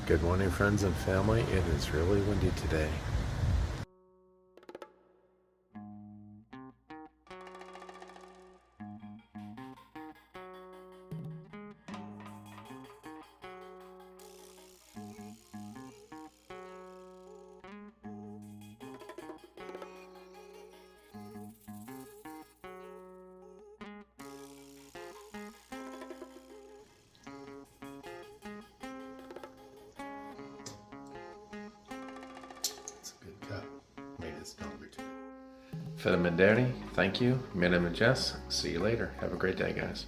Good morning, friends and family. It is really windy today. Good cup. Made it stronger today. Fedamanderi, thank you. Minna and Jess, see you later. Have a great day, guys.